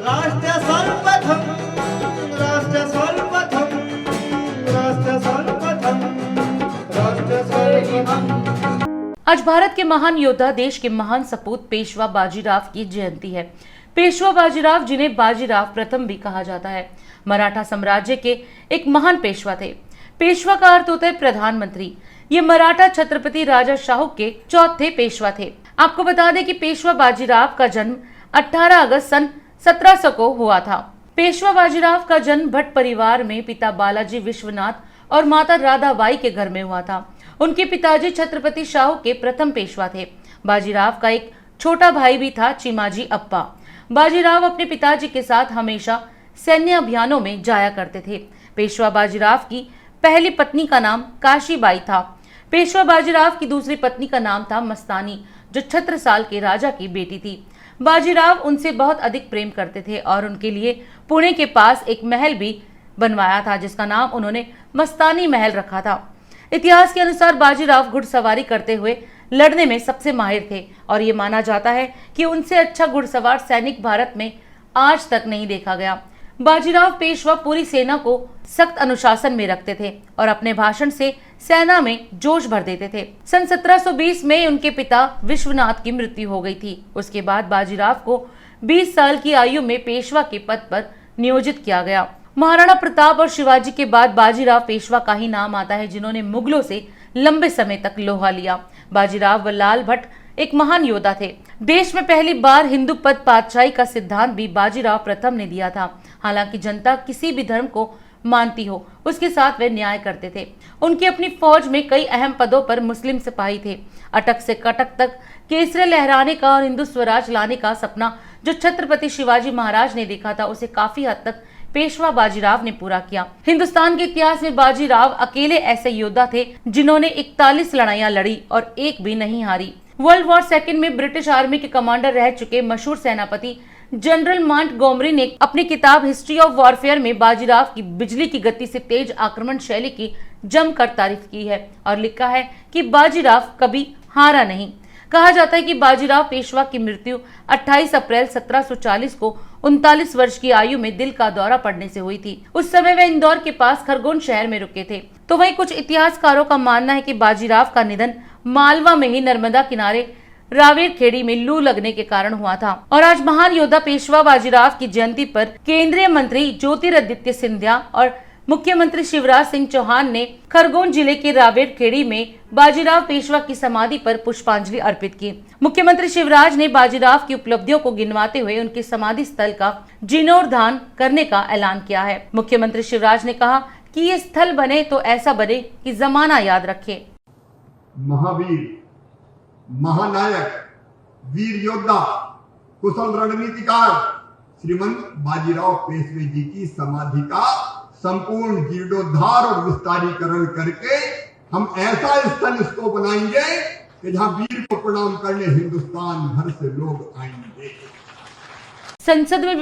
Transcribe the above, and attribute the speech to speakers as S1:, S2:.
S1: राष्ट्र सर्वप्रथम, राष्ट्र सर्वप्रथम, राष्ट्र सर्वप्रथम, राष्ट्र सर्वप्रथम।
S2: आज भारत के महान योद्धा, देश के महान सपूत पेशवा बाजीराव की जयंती है। पेशवा बाजीराव, जिन्हें बाजीराव प्रथम भी कहा जाता है, मराठा साम्राज्य के एक महान पेशवा थे। पेशवा का अर्थ होता है प्रधानमंत्री। ये मराठा छत्रपति राजा शाहू के चौथे पेशवा थे। आपको बता दें कि पेशवा बाजीराव का जन्म 18 अगस्त सन 1700 को हुआ था। पेशवा बाजीराव का जन्म भट्ट परिवार में पिता बालाजी विश्वनाथ और माता राधाबाई के घर में हुआ था। उनके पिताजी छत्रपति शाहू के प्रथम पेशवा थे। बाजीराव का एक छोटा भाई भी था, चिमाजी अप्पा। बाजीराव अपने पिताजी के साथ हमेशा सैन्य अभियानों में जाया करते थे। पेशवा बाजीराव की पहली पत्नी का नाम काशीबाई था। पेशवा बाजीराव की दूसरी पत्नी का नाम था मस्तानी, जो छत्रसाल के राजा की बेटी थी। बाजीराव उनसे बहुत अधिक प्रेम करते थे और उनके लिए पुणे के पास एक महल भी बनवाया था, जिसका नाम उन्होंने मस्तानी महल रखा था। इतिहास के अनुसार बाजीराव घुड़सवारी करते हुए लड़ने में सबसे माहिर थे और ये माना जाता है कि उनसे अच्छा घुड़सवार सैनिक भारत में आज तक नहीं देखा गया। बाजीराव पेशवा पूरी सेना को सख्त अनुशासन में रखते थे और अपने भाषण से सेना में जोश भर देते थे। सन 1720 में उनके पिता विश्वनाथ की मृत्यु हो गई थी। उसके बाद बाजीराव को 20 साल की आयु में पेशवा के पद पर नियोजित किया गया। महाराणा प्रताप और शिवाजी के बाद बाजीराव पेशवा का ही नाम आता है, जिन्होंने मुगलों से लंबे समय तक लोहा लिया। बाजीराव व लाल भट्ट एक महान योद्धा थे। देश में पहली बार हिंदू पद पातशाही का सिद्धांत भी बाजीराव प्रथम ने दिया था। हालांकि जनता किसी भी धर्म को मानती हो, उसके साथ वे न्याय करते थे। उनकी अपनी फौज में कई अहम पदों पर मुस्लिम सिपाही थे। अटक से कटक तक केसरे लहराने का और हिंदू स्वराज लाने का सपना जो छत्रपति शिवाजी महाराज ने देखा था, उसे काफी हद तक पेशवा बाजीराव ने पूरा किया। हिंदुस्तान के इतिहास में बाजीराव अकेले ऐसे योद्धा थे जिन्होंने 41 लड़ाइयां लड़ी और एक भी नहीं हारी। वर्ल्ड वॉर सेकंड में ब्रिटिश आर्मी के कमांडर रह चुके मशहूर सेनापति जनरल मॉन्टगोमरी ने अपनी किताब हिस्ट्री ऑफ वॉरफेयर में बाजीराव की बिजली की गति से तेज आक्रमण शैली की जमकर तारीफ की है और लिखा है कि बाजीराव कभी हारा नहीं। कहा जाता है कि बाजीराव पेशवा की मृत्यु 28 अप्रैल 1740 को 39 वर्ष की आयु में दिल का दौरा पड़ने से हुई थी। उस समय वे इंदौर के पास खरगोन शहर में रुके थे। तो वहीं कुछ इतिहासकारों का मानना है कि बाजीराव का निधन मालवा में ही नर्मदा किनारे रावेरखेड़ी में लू लगने के कारण हुआ था। और आज महान योद्धा पेशवा बाजीराव की जयंती पर केंद्रीय मंत्री ज्योतिरादित्य सिंधिया और मुख्यमंत्री शिवराज सिंह चौहान ने खरगोन जिले के रावेरखेड़ी में बाजीराव पेशवा की समाधि पर पुष्पांजलि अर्पित की। मुख्यमंत्री शिवराज ने बाजीराव की उपलब्धियों को गिनवाते हुए उनके समाधि स्थल का जीर्णोद्धार करने का ऐलान किया है। मुख्यमंत्री शिवराज ने कहा कि ये स्थल बने तो ऐसा बने कि जमाना याद रखे।
S3: महावीर, महानायक, वीर योद्धा, कुशल रणनीतिकार श्रीमंत बाजीराव पेशवे जी की समाधि का संपूर्ण जीर्णोद्धार और विस्तारीकरण करके हम ऐसा स्थल इसको बनाएंगे कि जहां वीर को प्रणाम करने हिंदुस्तान भर से लोग आएंगे।
S2: संसद में